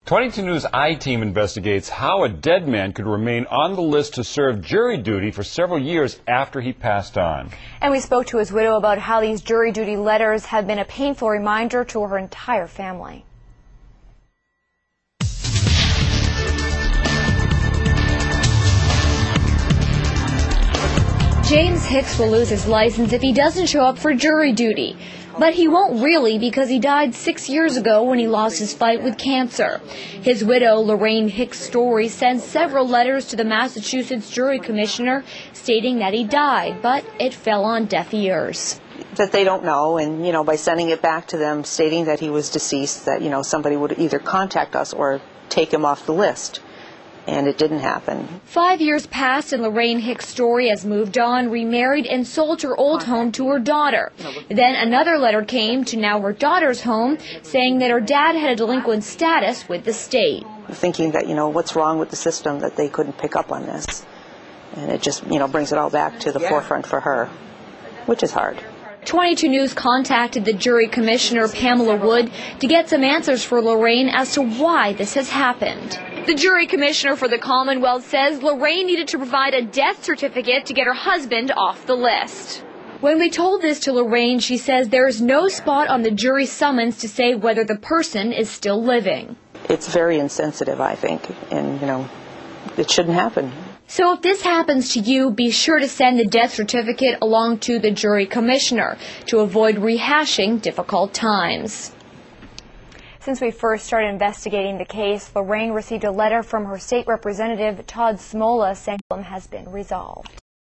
22 News I-Team investigates how a dead man could remain on the list to serve jury duty for several years after he passed on. And we spoke to his widow about how these jury duty letters have been a painful reminder to her entire family. James Hicks will lose his license if he doesn't show up for jury duty. But he won't really, because he died 6 years ago when he lost his fight with cancer. His widow, Lorraine Hicks Story, sent several letters to the Massachusetts jury commissioner stating that he died, but it fell on deaf ears. That they don't know, and, by sending it back to them stating that he was deceased, that, somebody would either contact us or take him off the list. And it didn't happen. 5 years passed and Lorraine Hicks Story has moved on, remarried, and sold her old home to her daughter. Then another letter came to now her daughter's home saying that her dad had a delinquent status with the state. Thinking that, what's wrong with the system that they couldn't pick up on this. And it just, brings it all back to the forefront for her, which is hard. 22 News contacted the jury commissioner, Pamela Wood, to get some answers for Lorraine as to why this has happened. The jury commissioner for the Commonwealth says Lorraine needed to provide a death certificate to get her husband off the list. When we told this to Lorraine, she says there is no spot on the jury summons to say whether the person is still living. It's very insensitive, I think, and, it shouldn't happen. So if this happens to you, be sure to send the death certificate along to the jury commissioner to avoid rehashing difficult times. Since we first started investigating the case, Lorraine received a letter from her state representative, Todd Smola, saying the problem has been resolved.